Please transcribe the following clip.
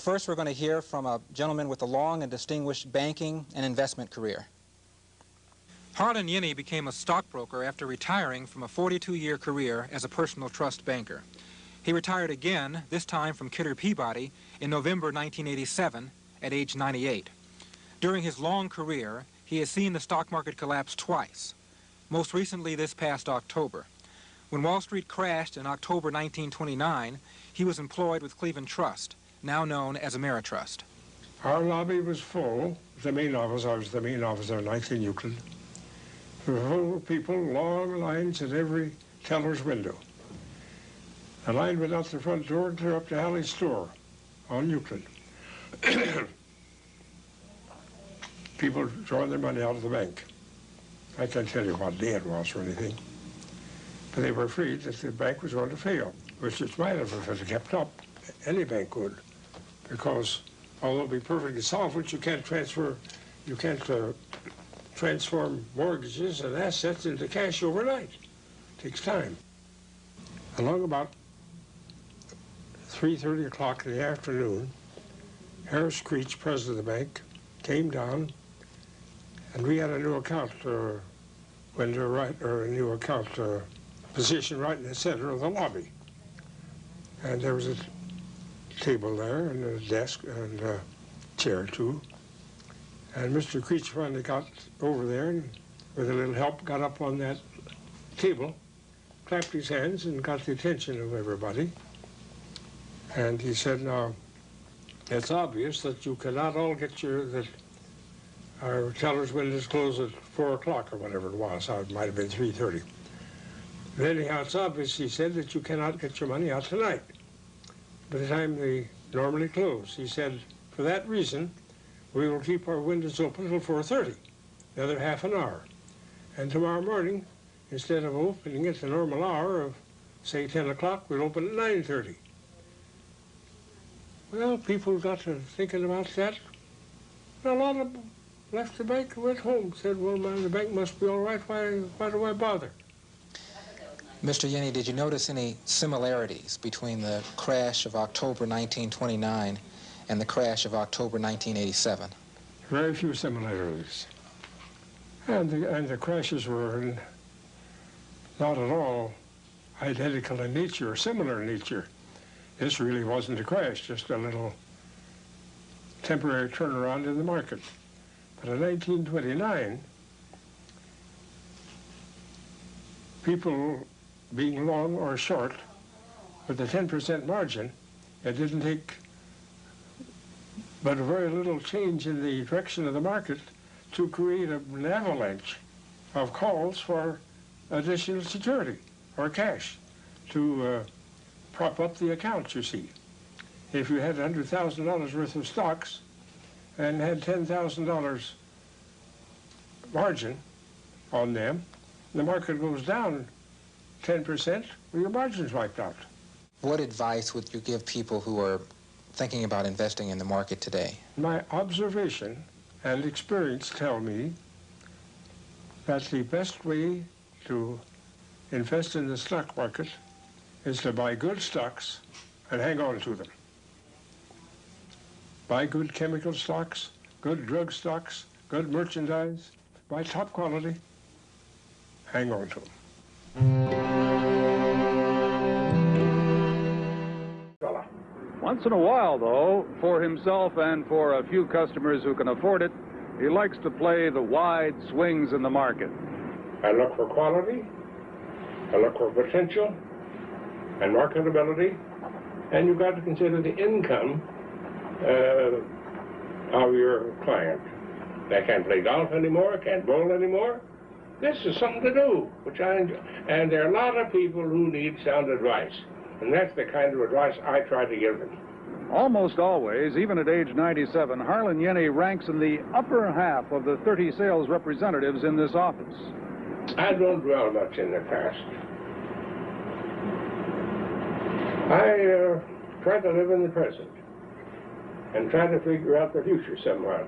But first we're going to hear from a gentleman with a long and distinguished banking and investment career. Harlan Yenny became a stockbroker after retiring from a 42-year career as a personal trust banker. He retired again, this time from Kidder Peabody, in November 1987 at age 98. During his long career, he has seen the stock market collapse twice, most recently this past October. When Wall Street crashed in October 1929, he was employed with Cleveland Trust, now known as Ameritrust. Our lobby was full. The main office, I was the main officer in 19 Euclid. There were full of people, long lines at every teller's window. The line went out the front door and clear up to Halley's store on Euclid. People drawing their money out of the bank. I can't tell you what day it was or anything. But they were afraid that the bank was going to fail, which it might have if it kept up. Any bank would, because although it'd be perfectly solvent, you can't transform mortgages and assets into cash overnight. It takes time. Along about 3:30 o'clock in the afternoon, Harris Creech, president of the bank, came down, and we had a new account window right, or a new account position right in the center of the lobby. And there was a table there and a desk and a chair too. And Mr. Creech finally got over there and with a little help got up on that table, clapped his hands and got the attention of everybody. And he said, now, it's obvious that you cannot all get that our teller's windows close at 4 o'clock or whatever it was. It might have been 3:30. But anyhow, it's obvious, he said, that you cannot get your money out tonight by the time they normally close. He said, for that reason, we will keep our windows open until 4:30, the other half an hour. And tomorrow morning, instead of opening at the normal hour of, say, 10 o'clock, we'll open at 9:30. Well, people got to thinking about that. And a lot of them left the bank and went home, said, well, man, the bank must be all right. Why do I bother? Mr. Yenny, did you notice any similarities between the crash of October 1929 and the crash of October 1987? Very few similarities. And the crashes were not at all identical in nature or similar in nature. This really wasn't a crash, just a little temporary turnaround in the market. But in 1929, people being long or short with a 10% margin, it didn't take but a very little change in the direction of the market to create an avalanche of calls for additional security or cash to prop up the accounts, you see. If you had $100,000 worth of stocks and had $10,000 margin on them, the market goes down 10%, well, your margin's wiped out. What advice would you give people who are thinking about investing in the market today? My observation and experience tell me that the best way to invest in the stock market is to buy good stocks and hang on to them. Buy good chemical stocks, good drug stocks, good merchandise, buy top quality, hang on to them. Once in a while, though, for himself and for a few customers who can afford it, he likes to play the wide swings in the market. I look for quality, I look for potential and marketability, and you've got to consider the income of your client. They can't play golf anymore, can't bowl anymore. This is something to do, which I enjoy. And there are a lot of people who need sound advice, and that's the kind of advice I try to give them. Almost always, even at age 97, Harlan Yenny ranks in the upper half of the 30 sales representatives in this office. I don't dwell much in the past. I try to live in the present and try to figure out the future somehow.